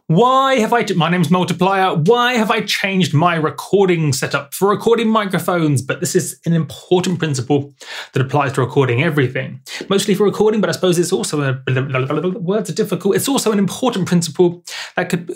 My name's Multiplier. Why have I changed my recording setup for recording microphones? But this is an important principle that applies to recording everything. Mostly for recording, but I suppose it's also words are difficult. It's also an important principle that could,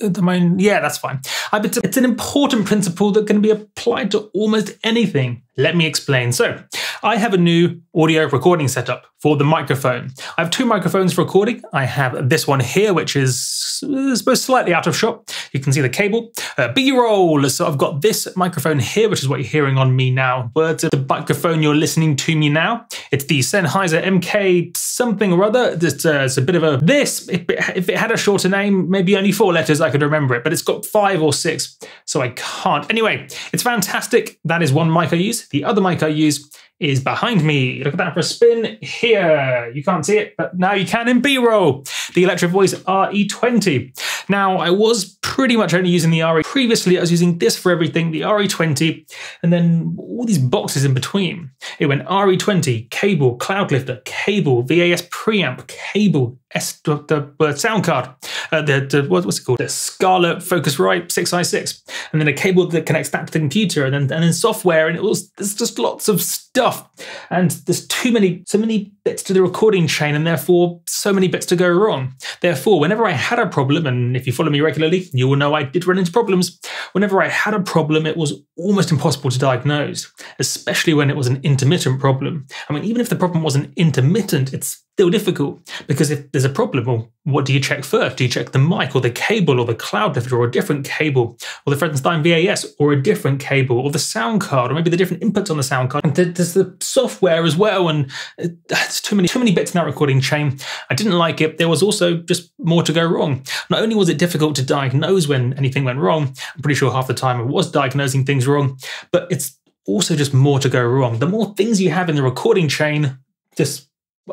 yeah, that's fine. It's an important principle that can be applied to almost anything. Let me explain. So, I have a new audio recording setup for the microphone. I have two microphones for recording. I have this one here, which is, I suppose, slightly out of shot. You can see the cable. B-roll. So I've got this microphone here, which is what you're hearing on me now. Words of the microphone you're listening to me now. It's the Sennheiser MK something or other. It's a bit of a this. If it had a shorter name, maybe only 4 letters, I could remember it. But it's got 5 or 6, so I can't. Anyway, it's fantastic. That is one mic I use. The other mic I use is behind me. Look at that for a spin here. You can't see it, but now you can in B-roll. The Electro Voice RE20. Now, I was pretty much only using the RE. Previously, I was using this for everything, the RE20, and then all these boxes in between. It went RE20, cable, cloud lifter, cable, VAS preamp, cable, the sound card, what's it called? The Scarlett Focusrite 6i6, and then a cable that connects that to the computer, and then software, and there's just lots of stuff, and there's so many bits to the recording chain, and therefore so many bits to go wrong. Therefore, whenever I had a problem, and if you follow me regularly, you will know I did run into problems. Whenever I had a problem, it was almost impossible to diagnose, especially when it was an intermittent problem. I mean, even if the problem wasn't intermittent, it's still difficult, because if there's a problem, well, what do you check first? Do you check the mic or the cable or the cloud lifter or a different cable or the Fredenstein VAS or a different cable or the sound card or maybe the different inputs on the sound card? And there's the software as well, and it's too many bits in that recording chain. I didn't like it. There was also just more to go wrong. Not only was it difficult to diagnose when anything went wrong, I'm pretty sure half the time I was diagnosing things wrong, but it's also just more to go wrong. The more things you have in the recording chain, just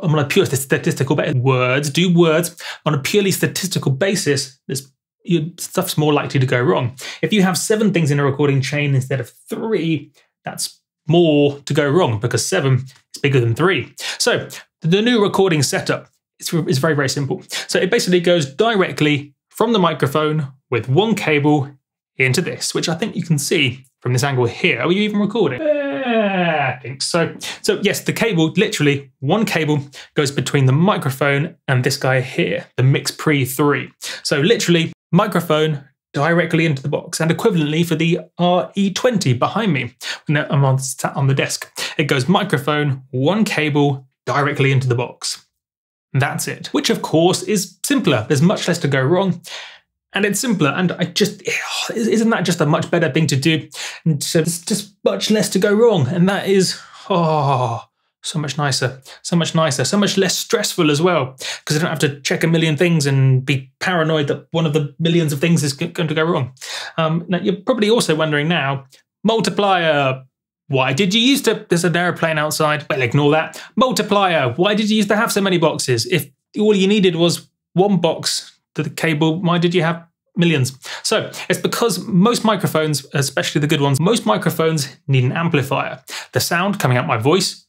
on a pure statistical basis, words on a purely statistical basis, stuff's more likely to go wrong. If you have 7 things in a recording chain instead of 3, that's more to go wrong, because 7 is bigger than 3. So the new recording setup is very, very simple. So it basically goes directly from the microphone with one cable into this, which I think you can see from this angle here. Are you even recording? I think so. So yes, the cable, literally one cable goes between the microphone and this guy here, the Mix Pre 3. So literally microphone directly into the box, and equivalently for the RE20 behind me, when I'm sat on the desk, it goes microphone, one cable directly into the box. That's it, which of course is simpler. There's much less to go wrong. And it's simpler, and isn't that just a much better thing to do? And so there's just much less to go wrong, and that is, so much nicer, so much nicer, so much less stressful as well, because I don't have to check a million things and be paranoid that one of the millions of things is going to go wrong. Now, you're probably also wondering now, Multiplier, why did you used to, there's an aeroplane outside, well, ignore that. Multiplier, why did you used to have so many boxes? If all you needed was one box to the cable, why did you have millions? So it's because most microphones, especially the good ones, most microphones need an amplifier. The sound coming out my voice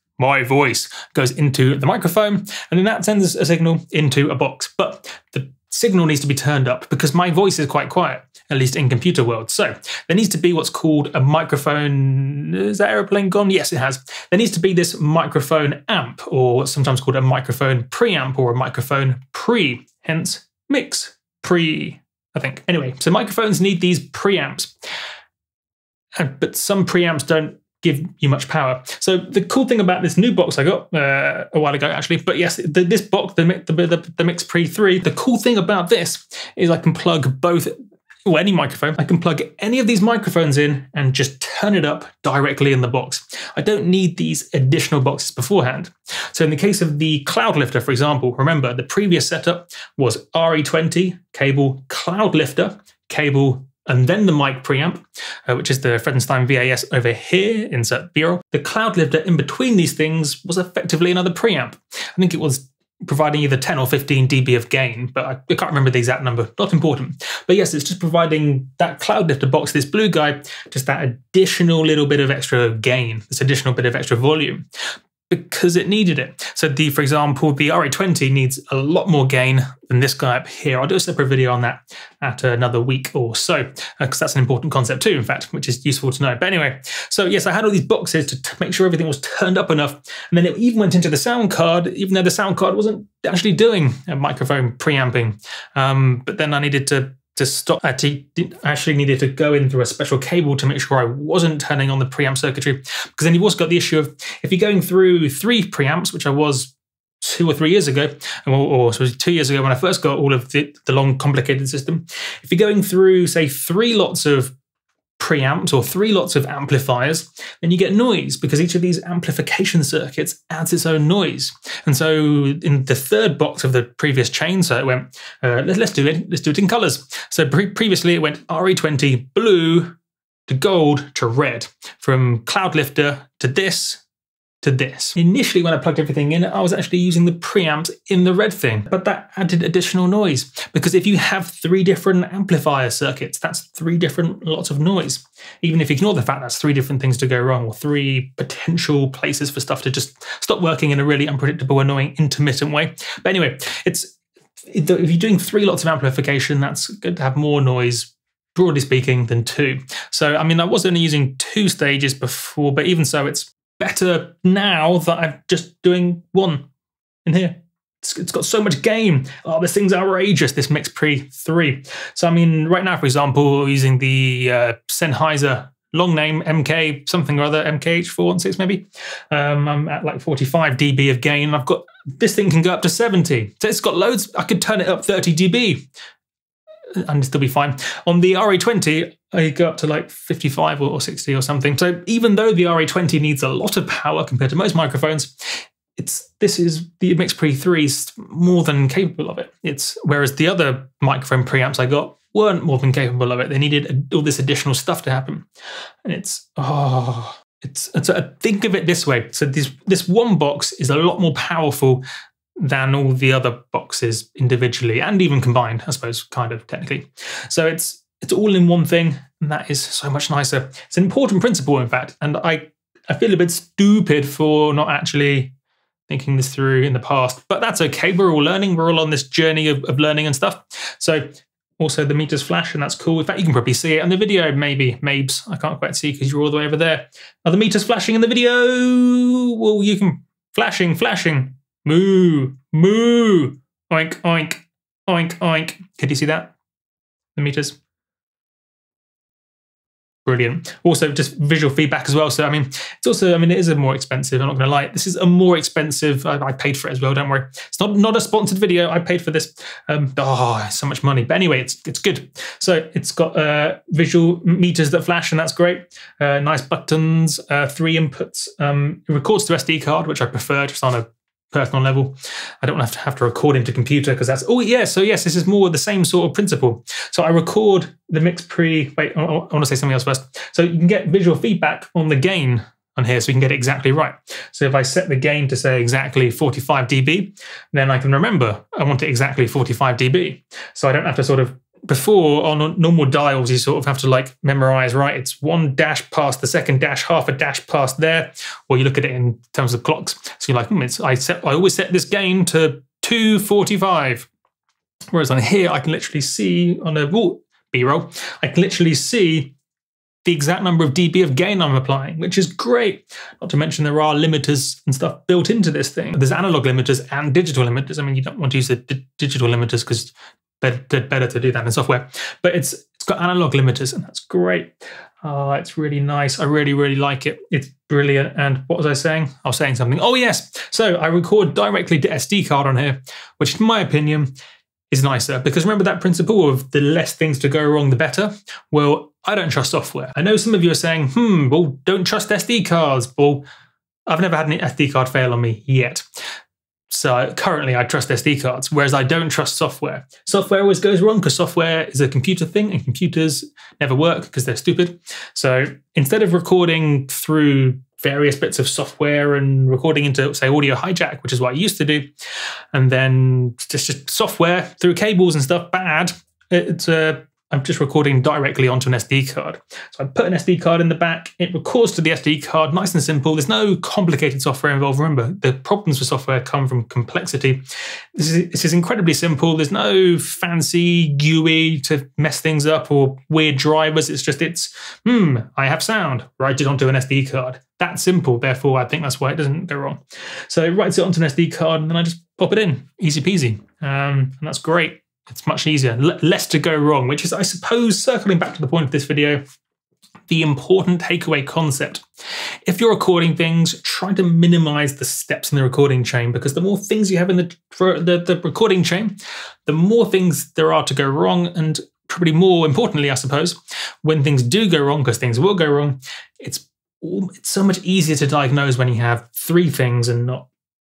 goes into the microphone, and then that sends a signal into a box. But the signal needs to be turned up because my voice is quite quiet, at least in computer world. So there needs to be what's called a microphone. Is that aeroplane gone? Yes, it has. There needs to be this microphone amp, or sometimes called a microphone preamp or a microphone pre, hence Mix Pre, I think. Anyway, so microphones need these preamps, but some preamps don't give you much power. So the cool thing about this new box I got a while ago, actually, but yes, this box, the Mix Pre 3, the cool thing about this is I can plug both, or any microphone, I can plug any of these microphones in and just turn it up directly in the box. I don't need these additional boxes beforehand. So in the case of the cloud lifter, for example, remember the previous setup was RE20, cable, cloud lifter, cable, and then the mic preamp, which is the Fredenstein VAS over here, insert B-roll. The cloud lifter in between these things was effectively another preamp. I think it was providing either 10 or 15 dB of gain, but I can't remember the exact number, not important. But yes, it's just providing that cloud lifter box, this blue guy, just that additional little bit of extra gain, this additional bit of extra volume. because it needed it. So for example, the RE20 needs a lot more gain than this guy up here. I'll do a separate video on that at another week or so, because that's an important concept too, in fact, which is useful to know. But anyway, so yes, I had all these boxes to make sure everything was turned up enough. And then it even went into the sound card, even though the sound card wasn't actually doing a microphone preamping. But then I needed to stop. I actually needed to go in through a special cable to make sure I wasn't turning on the preamp circuitry, because then you've also got the issue of if you're going through 3 preamps, which I was 2 or 3 years ago, or so it was 2 years ago when I first got all of the long complicated system. If you're going through, say, 3 lots of preamps or 3 lots of amplifiers, then you get noise, because each of these amplification circuits adds its own noise. And so in the 3rd box of the previous chain, so it went, let's do it in colors. So previously it went RE20 blue to gold to red, from cloud lifter to this to this. Initially, when I plugged everything in, I was actually using the preamps in the red thing, but that added additional noise, because if you have 3 different amplifier circuits, that's 3 different lots of noise. Even if you ignore the fact that's 3 different things to go wrong, or 3 potential places for stuff to just stop working in a really unpredictable, annoying, intermittent way. But anyway, if you're doing 3 lots of amplification, that's good to have more noise, broadly speaking, than 2. So, I mean, I was only using 2 stages before, but even so, it's better now that I'm just doing 1 in here. It's got so much gain. Oh, this thing's outrageous, this Mix Pre 3. So, I mean, right now, for example, using the Sennheiser long name MK something or other, MKH416 maybe. I'm at like 45 dB of gain. I've got, this thing can go up to 70. So it's got loads. I could turn it up 30 dB. And still be fine. On the RE20, I go up to like 55 or 60 or something. So even though the RE20 needs a lot of power compared to most microphones, the Mix Pre 3 is more than capable of it. Whereas the other microphone preamps I got weren't more than capable of it. They needed all this additional stuff to happen. And think of it this way. So this one box is a lot more powerful than all the other boxes individually and even combined, I suppose, kind of technically. So it's all in one thing, and that is so much nicer. It's an important principle, in fact, and I feel a bit stupid for not actually thinking this through in the past, but that's okay. We're all learning. We're all on this journey of learning and stuff. So also the meters flash, and that's cool. In fact, you can probably see it in the video, maybe, Mabes. I can't quite see because you're all the way over there. Are the meters flashing in the video? Well, you can, flashing. Moo, moo, oink, oink, oink, oink. Can you see that? The meters. Brilliant. Also, just visual feedback as well. So, I mean, it is a more expensive, I'm not going to lie. This is a more expensive, I paid for it as well, don't worry. It's not a sponsored video, I paid for this. So much money. But anyway, it's good. So it's got visual meters that flash, and that's great. Nice buttons, 3 inputs. It records to SD card, which I prefer, just on a personal level. I don't have to record into computer, because that's, oh yeah, so yes, this is more the same sort of principle. So I record the Mix Pre, wait, I want to say something else first. So you can get visual feedback on the gain on here, so you can get it exactly right. So if I set the gain to say exactly 45 dB, then I can remember I want it exactly 45 dB. So I don't have to sort of, before on normal dials, you sort of have to like memorize, right? It's 1 dash past the second dash, half a dash past there, or you look at it in terms of clocks. So you're like, I always set this gain to 245. Whereas on here, I can literally see on a B-roll, I can literally see the exact number of dB of gain I'm applying, which is great. Not to mention there are limiters and stuff built into this thing. There's analog limiters and digital limiters. I mean, you don't want to use the digital limiters because better to do that in software, but it's got analog limiters, and that's great. It's really nice. I really like it. It's brilliant. And what was I saying? I was saying something. Oh yes. So I record directly to SD card on here, which in my opinion is nicer, because remember that principle of the less things to go wrong, the better. Well, I don't trust software. I know some of you are saying, well, don't trust SD cards. Well, I've never had an SD card fail on me yet. So currently I trust SD cards, whereas I don't trust software. Software always goes wrong because software is a computer thing, and computers never work because they're stupid. So instead of recording through various bits of software and recording into, say, Audio Hijack, which is what I used to do, and then just software through cables and stuff, bad, I'm just recording directly onto an SD card. So I put an SD card in the back, it records to the SD card, nice and simple. There's no complicated software involved. Remember, the problems with software come from complexity. This is incredibly simple. There's no fancy GUI to mess things up or weird drivers. I have sound, write it onto an SD card. That simple, therefore I think that's why it doesn't go wrong. So it writes it onto an SD card and then I just pop it in, easy peasy. And that's great. It's much easier, less to go wrong, which is, I suppose, circling back to the point of this video, the important takeaway concept. If you're recording things, try to minimize the steps in the recording chain, because the more things you have in the recording chain, the more things there are to go wrong. And probably more importantly, I suppose, when things do go wrong, because things will go wrong, it's so much easier to diagnose when you have 3 things and not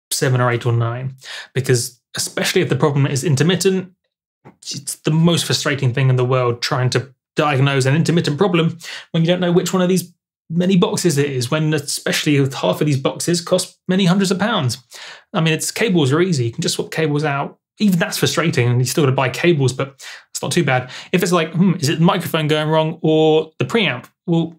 7 or 8 or 9, because especially if the problem is intermittent, it's the most frustrating thing in the world trying to diagnose an intermittent problem when you don't know which one of these many boxes it is, when especially with half of these boxes cost many hundreds of pounds. I mean, cables are easy. You can just swap cables out. Even that's frustrating, and you still got to buy cables, but it's not too bad. If it's like, is it the microphone going wrong or the preamp? Well,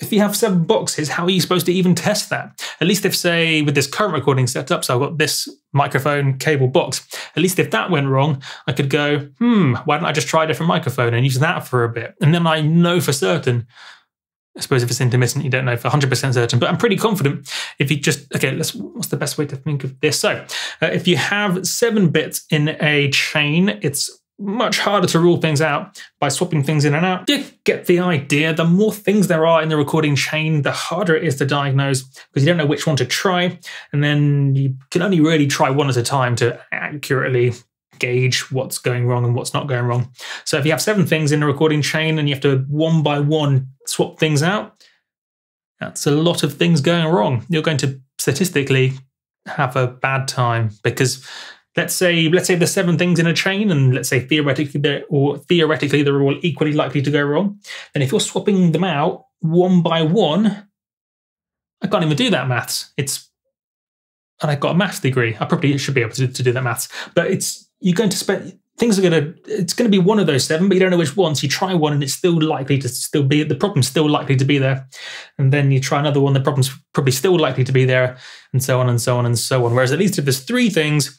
if you have 7 boxes, how are you supposed to even test that? At least if, say, with this current recording setup, so I've got this microphone cable box, at least if that went wrong, I could go, why don't I just try a different microphone and use that for a bit? And then I know for certain. I suppose if it's intermittent, you don't know for 100% certain, but I'm pretty confident if you just, okay, what's the best way to think of this? So if you have 7 bits in a chain, it's much harder to rule things out by swapping things in and out. You get the idea. The more things there are in the recording chain, the harder it is to diagnose, because you don't know which one to try. And then you can only really try one at a time to accurately gauge what's going wrong and what's not going wrong. So if you have 7 things in a recording chain and you have to one by one swap things out, that's a lot of things going wrong. You're going to statistically have a bad time, because let's say there's 7 things in a chain, and let's say theoretically they're all equally likely to go wrong. Then if you're swapping them out one by one, I can't even do that maths. And I've got a maths degree. I probably should be able to do that maths. But it's going to be one of those 7, but you don't know which one. So you try one and it's still likely to the problem's still likely to be there. And then you try another one, the problem's probably still likely to be there, and so on and so on and so on. Whereas at least if there's 3 things,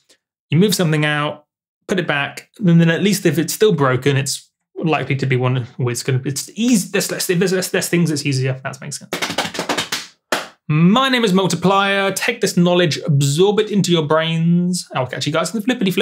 you move something out, put it back, and then at least if it's still broken, it's likely to be one. It's easy. If there's less things, it's easier. That makes sense. My name is Multiplier. Take this knowledge, absorb it into your brains. I'll catch you guys in the flippity flip.